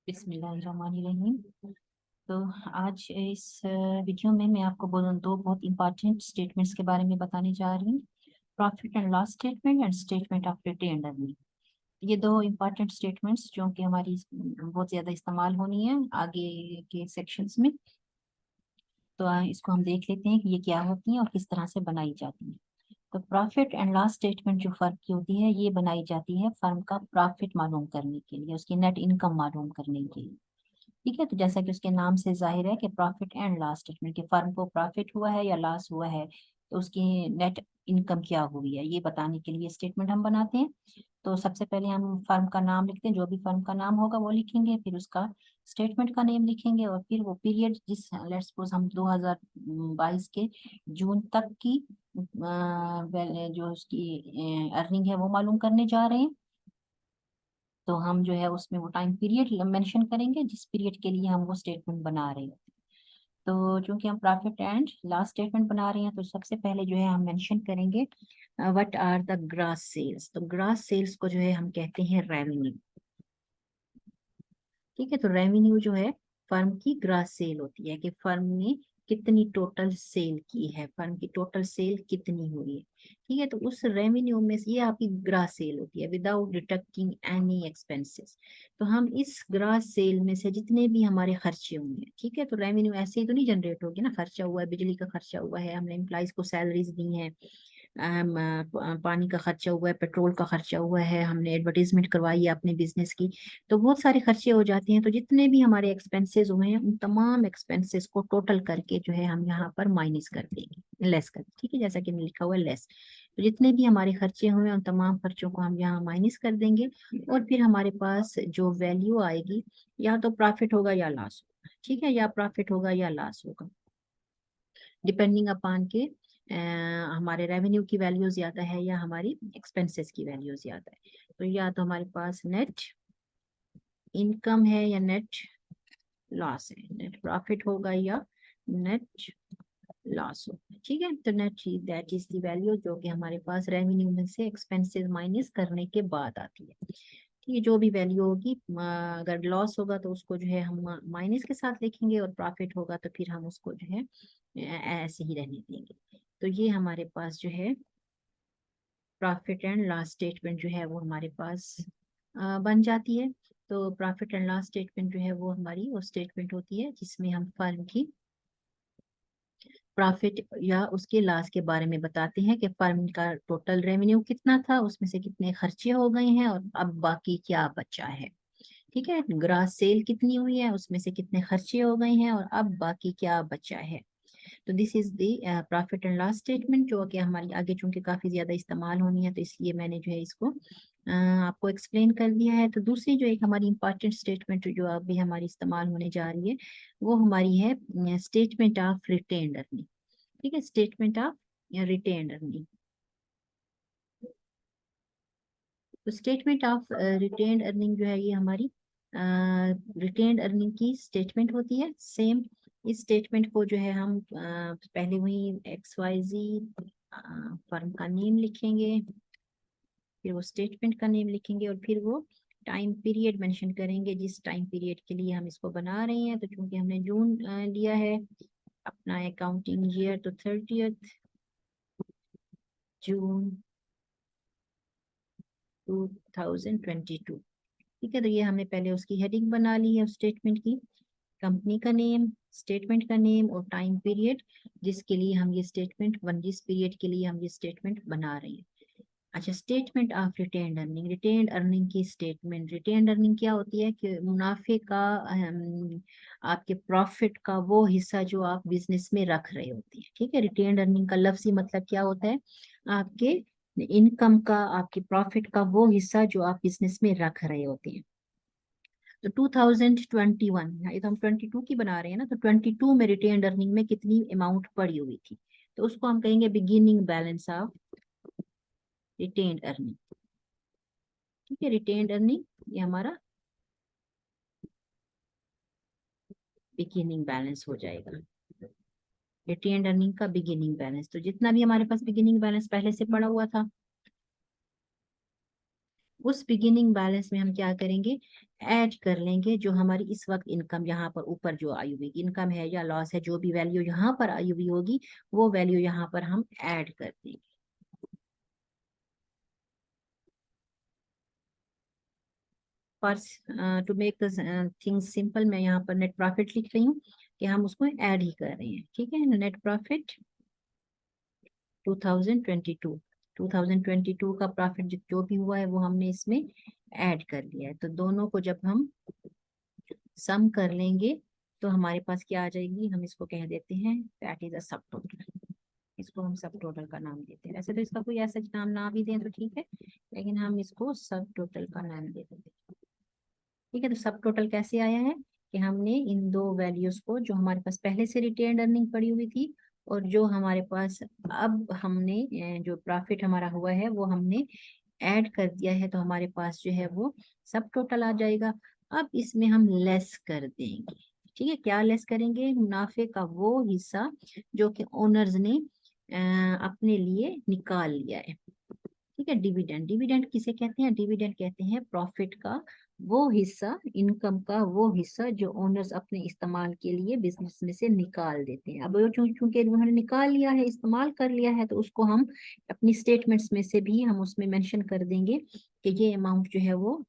बिस्मिल्लाहिर्रहमानिर्रहीम। तो आज इस वीडियो में मैं आपको दो बहुत इंपॉर्टेंट स्टेटमेंट्स के बारे में बताने जा रही हूँ। Profit and loss statement and statement of retained earning. ये दो इंपॉर्टेंट स्टेटमेंट्स जो कि हमारी बहुत ज़्यादा इस्तेमाल होनी है आगे के सेक्शंस में। तो इसको हम देख लेते हैं कि ये क्या होती हैं और किस तरह से बनाई जाती हैं। तो प्रॉफिट एंड लॉस स्टेटमेंट जो फर्म की होती है, ये बनाई जाती है फर्म का प्रॉफिट मालूम करने के लिए, उसकी नेट इनकम मालूम करने के लिए। ठीक है, तो जैसा कि उसके नाम से जाहिर है कि प्रॉफिट एंड लॉस स्टेटमेंट, कि फर्म को प्रॉफिट हुआ है या लॉस हुआ है, तो उसकी नेट इनकम क्या हुई है, ये बताने के लिए स्टेटमेंट हम बनाते हैं। तो सबसे पहले हम फर्म का नाम लिखते हैं, जो भी फर्म का नाम होगा वो लिखेंगे, फिर उसका स्टेटमेंट का नेम लिखेंगे, और फिर वो पीरियड जिस लेट्स सपोज हम 2022 के जून तक की जो उसकी अर्निंग है वो मालूम करने जा रहे हैं। तो हम जो है उसमें वो टाइम पीरियड मेंशन करेंगे जिस पीरियड के लिए हम वो स्टेटमेंट बना रहे हैं। तो चूंकि हम प्रॉफिट एंड लॉस स्टेटमेंट बना रहे हैं, तो सबसे पहले जो है हम मेंशन करेंगे what are the gross sales. तो ग्रॉस सेल्स को जो है हम कहते हैं रेवेन्यू। ठीक है, तो रेवेन्यू जो है फर्म की ग्रॉस सेल होती है, कि फर्म ने कितनी टोटल सेल की है, फर्म की टोटल सेल कितनी हुई है। ठीक है, तो उस रेवेन्यू में से ये आपकी ग्रॉस सेल होती है विदाउट डिडक्टिंग एनी एक्सपेंसेस। तो हम इस ग्रॉस सेल में से जितने भी हमारे खर्चे होंगे, ठीक है, तो रेवेन्यू ऐसे ही तो नहीं जनरेट होगी ना, खर्चा हुआ है, बिजली का खर्चा हुआ है, हमने एम्प्लॉइज को सैलरीज दी हैं, पानी का खर्चा हुआ है, पेट्रोल का खर्चा हुआ है, हमने एडवर्टीजमेंट करवाई है अपने बिजनेस की, तो बहुत सारे खर्चे हो जाते हैं। तो जितने भी हमारे एक्सपेंसेस हुए हैं उन तमाम एक्सपेंसेस को टोटल करके जो है हम यहाँ पर माइनस कर देंगे, लेस कर, ठीक है, जैसा कि लिखा हुआ है लेस। तो जितने भी हमारे खर्चे हुए हैं उन तमाम खर्चों को हम यहाँ माइनस कर देंगे, और फिर हमारे पास जो वैल्यू आएगी, या तो प्रॉफिट होगा या लॉस होगा, ठीक है, या प्रॉफिट होगा या लॉस होगा, डिपेंडिंग अपॉन के हमारे रेवेन्यू की वैल्यू ज्यादा है या हमारी एक्सपेंसेस की वैल्यू ज्यादा है। तो या तो हमारे पास नेट इनकम है या नेट लॉस है, नेट प्रॉफिट होगा या नेट लॉस होगा। ठीक है, तो net that is the value जो कि हमारे पास रेवेन्यू में से एक्सपेंसेस माइनस करने के बाद आती है। ठीक है, जो भी वैल्यू होगी, अगर लॉस होगा तो उसको जो है हम माइनस के साथ लिखेंगे, और प्रॉफिट होगा तो फिर हम उसको जो है ऐसे ही रहने देंगे। तो ये हमारे पास जो है प्रॉफिट एंड लॉस स्टेटमेंट जो है वो हमारे पास बन जाती है। तो प्रॉफिट एंड लॉस स्टेटमेंट जो है वो हमारी वो स्टेटमेंट होती है जिसमें हम फर्म की प्रॉफिट या उसके लॉस के बारे में बताते हैं, कि फर्म का टोटल रेवेन्यू कितना था, उसमें से कितने खर्चे हो गए हैं, और अब बाकी क्या बचा है। ठीक है, ग्रास सेल कितनी हुई है, उसमें से कितने खर्चे हो गए हैं, और अब बाकी क्या बचा है। तो this is the profit and loss statement, जो कि हमारी आगे चूंकि काफी ज्यादा इस्तेमाल होनी है, तो इसलिए मैंने जो है इसको आपको एक्सप्लेन कर दिया है। तो दूसरी जो एक हमारी इंपॉर्टेंट स्टेटमेंट जो अभी हमारी इस्तेमाल होने जा रही है, वो हमारी है स्टेटमेंट ऑफ रिटेन्ड अर्निंग। ठीक है, स्टेटमेंट ऑफ रिटेन्ड अर्निंग। तो स्टेटमेंट ऑफ रिटेन्ड अर्निंग जो है ये हमारी रिटेन्ड अर्निंग की स्टेटमेंट होती है। सेम इस स्टेटमेंट को जो है हम पहले वही XYZ फर्म का नेम लिखेंगे, फिर वो स्टेटमेंट का नेम लिखेंगे, और फिर वो टाइम पीरियड मेंशन करेंगे जिस टाइम पीरियड के लिए हम इसको बना रहे हैं। तो चूंकि हमने जून लिया है अपना अकाउंटिंग ईयर, तो 30 जून 2022। ठीक है, तो ये हमने पहले उसकी हेडिंग बना ली है उस स्टेटमेंट की, कंपनी का नेम, स्टेटमेंट का नेम, और टाइम पीरियड जिसके लिए हम ये स्टेटमेंट जिस पीरियड के लिए हम ये स्टेटमेंट बना रहे हैं। अच्छा, statement of retained earning, retained earning की स्टेटमेंट। रिटेन्ड अर्निंग क्या होती है, कि मुनाफे का आपके प्रॉफिट का वो हिस्सा जो आप बिजनेस में रख रहे होते हैं। ठीक है, रिटेन्ड अर्निंग का लफ्जी मतलब क्या होता है, आपके इनकम का, आपके प्रॉफिट का वो हिस्सा जो आप बिजनेस में रख रहे होते हैं। तो 2021, ये तो हम 22 की बना रहे हैं ना, तो 22 में रिटेन्ड अर्निंग में कितनी अमाउंट पड़ी हुई थी, तो उसको हम कहेंगे beginning balance of retained earning. ठीक है, रिटेन्ड अर्निंग ये हमारा बिगिनिंग बैलेंस हो जाएगा, रिटेन्ड अर्निंग का बिगिनिंग बैलेंस। तो जितना भी हमारे पास बिगिनिंग बैलेंस पहले से पड़ा हुआ था, उस बिगिनिंग बैलेंस में हम क्या करेंगे, ऐड कर लेंगे जो हमारी इस वक्त इनकम यहाँ पर ऊपर जो आई हुई इनकम है या लॉस है, जो भी वैल्यू यहाँ पर आई हुई होगी वो वैल्यू यहाँ पर हम ऐड कर देंगे। For to make the things simple, मैं यहाँ पर नेट प्रॉफिट लिख रही हूँ कि हम उसको ऐड ही कर रहे हैं। ठीक है, नेट प्रॉफिट 2022, 2022 का प्रॉफिट जो भी हुआ है वो हमने इसमें ऐड कर लिया है। तो दोनों को जब हम सम कर लेंगे तो हमारे पास क्या आ जाएगी, हम इसको कह देते हैं दैट इज अ सब टोटल। इसको हम सब टोटल का नाम देते हैं। ऐसे तो इसका कोई ऐसा नाम ना भी दें तो ठीक है, लेकिन हम इसको सब टोटल का नाम दे देते हैं। ठीक है, तो सब टोटल कैसे आया है कि हमने इन दो वैल्यूज को, जो हमारे पास पहले से रिटेन्ड अर्निंग पड़ी हुई थी और जो हमारे पास अब हमने जो प्रॉफिट हमारा हुआ है वो हमने ऐड कर दिया है, तो हमारे पास जो है वो सब टोटल आ जाएगा। अब इसमें हम लेस कर देंगे। ठीक है, क्या लेस करेंगे, मुनाफे का वो हिस्सा जो कि ओनर्स ने अपने लिए निकाल लिया है। ठीक है, डिविडेंड, डिविडेंड किसे कहते हैं, डिविडेंड कहते हैं प्रॉफिट का वो हिस्सा, इनकम का वो हिस्सा जो ओनर्स अपने इस्तेमाल के लिए बिजनेस में से निकाल देते हैं। अब वो चूंकि उन्होंने निकाल लिया है, इस्तेमाल कर लिया है, तो उसको हम अपनी स्टेटमेंट्स में से भी हम उसमें मेंशन कर देंगे कि ये अमाउंट जो है वो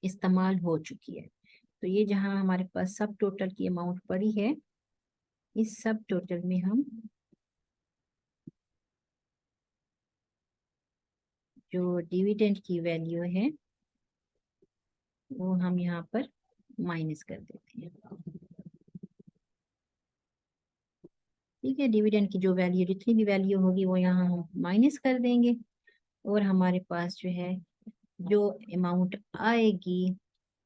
इस्तेमाल हो चुकी है। तो ये जहां हमारे पास सब टोटल की अमाउंट पड़ी है, इस सब टोटल में हम जो डिविडेंड की वैल्यू है वो हम यहाँ पर माइनस कर देते हैं। ठीक है, डिविडेंड की जो वैल्यू, जितनी भी वैल्यू होगी वो यहाँ हम माइनस कर देंगे और हमारे पास जो है जो अमाउंट आएगी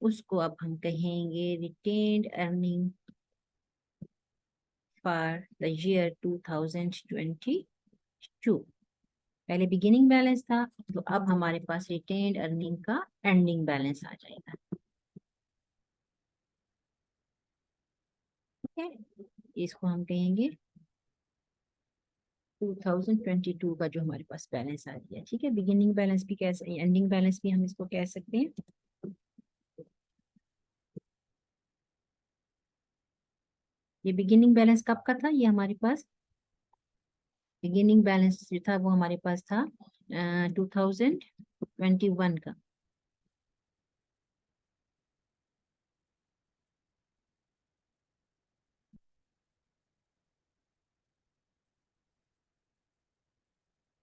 उसको अब हम कहेंगे retained earning for the year 2022। पहले बिगिनिंग बैलेंस था, तो अब हमारे पास रिटेन्ड अर्निंग का एंडिंग बैलेंस आ जाएगा। ठीक है, इसको हम कहेंगे 2022 का जो हमारे पास बैलेंस आ गया। ठीक है, बिगिनिंग बैलेंस भी कह सकते, एंडिंग बैलेंस भी हम इसको कह सकते हैं। ये बिगिनिंग बैलेंस कब का था, ये हमारे पास बिगिनिंग बैलेंस जो था वो हमारे पास था 2021 का।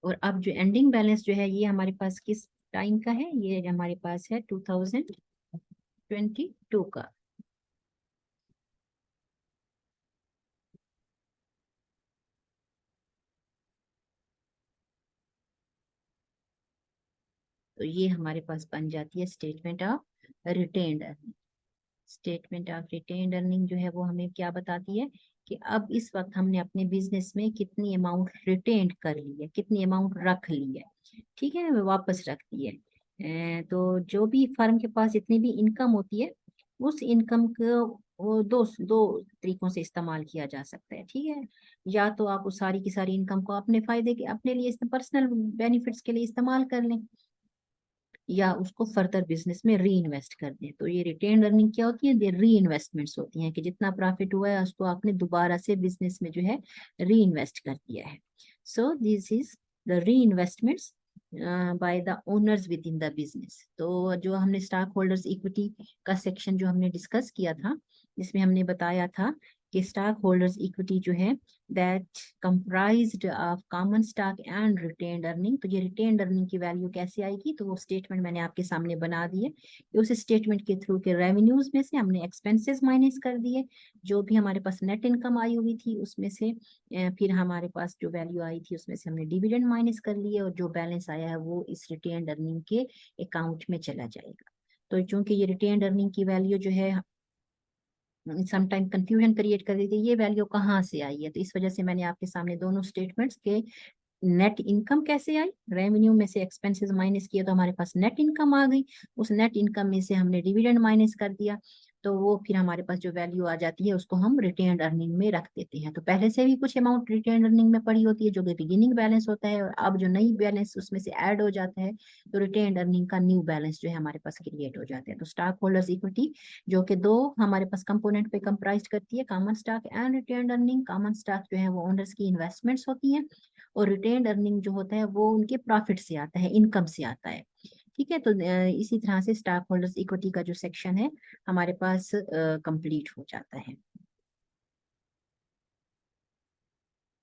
और अब जो एंडिंग बैलेंस जो है ये हमारे पास किस टाइम का है, ये हमारे पास है 2022 का। तो ये हमारे पास बन जाती है statement of retained earning. Statement of retained earning जो है वो हमें क्या बताती है कि अब इस वक्त हमने अपने बिजनेस में कितनी अमाउंट रिटेन्ड कर ली है, कितनी अमाउंट रख ली है। ठीक है, वो वापस रख दी है। तो जो भी फर्म के पास जितनी भी इनकम होती है उस इनकम को वो दो दो तरीकों से इस्तेमाल किया जा सकता है। ठीक है, या तो आप उस सारी की सारी इनकम को अपने फायदे के, अपने लिए पर्सनल बेनिफिट्स के लिए इस्तेमाल कर लें, या उसको फर्दर बिजनेस में री इन्वेस्ट कर दें। तो ये रिटेन अर्निंग क्या होती है, री इन्वेस्टमेंट्स होती हैं कि जितना प्रॉफिट हुआ है उसको आपने दोबारा से बिजनेस में जो है री इन्वेस्ट कर दिया है। सो दिस इज द री investments by the owners with in the business. तो जो हमने स्टॉक होल्डर्स इक्विटी का सेक्शन जो हमने डिस्कस किया था, जिसमें हमने बताया था कि स्टॉक होल्डर्स इक्विटी जो है that comprised of common stock and retained earning. तो ये रिटेन्ड अर्निंग की वैल्यू कैसे आएगी, तो वो स्टेटमेंट मैंने आपके सामने बना दी है कि उस स्टेटमेंट के थ्रू के रेवेन्यूज में से हमने एक्सपेंसेस माइनस कर दिए, जो भी हमारे पास नेट इनकम आई हुई थी उसमें से फिर हमारे पास जो वैल्यू आई थी उसमें से हमने डिविडेंड माइनस कर लिए और जो बैलेंस आया है वो इस रिटेन्ड अर्निंग के अकाउंट में चला जाएगा। तो चूंकि ये रिटेन्ड अर्निंग की वैल्यू जो है समटाइम कंफ्यूजन क्रिएट कर देती है, ये वैल्यू कहाँ से आई है, तो इस वजह से मैंने आपके सामने दोनों स्टेटमेंट्स के नेट इनकम कैसे आई, रेवेन्यू में से एक्सपेंसेस माइनस किया तो हमारे पास नेट इनकम आ गई, उस नेट इनकम में से हमने डिविडेंड माइनस कर दिया, तो वो फिर हमारे पास जो वैल्यू आ जाती है उसको हम रिटेन्ड अर्निंग में रख देते हैं। तो पहले से भी कुछ अमाउंट रिटेन्ड अर्निंग में पड़ी होती है जो कि बिगिनिंग बैलेंस होता है, और अब जो नई बैलेंस उसमें से ऐड हो जाता है तो रिटेन्ड अर्निंग का न्यू बैलेंस जो है हमारे पास क्रिएट हो जाते हैं। तो स्टॉक होल्डर्स इक्विटी जो कि दो हमारे पास कंपोनेंट पे कंप्राइज करती है, common stock and retained earning. Common stock जो है वो ओनर्स की इन्वेस्टमेंट्स होती हैं, और रिटेन्ड अर्निंग जो होता है वो उनके प्रॉफिट से आता है, इनकम से आता है। ठीक है, तो इसी तरह से स्टॉक होल्डर्स इक्विटी का जो सेक्शन है हमारे पास कंप्लीट हो जाता है।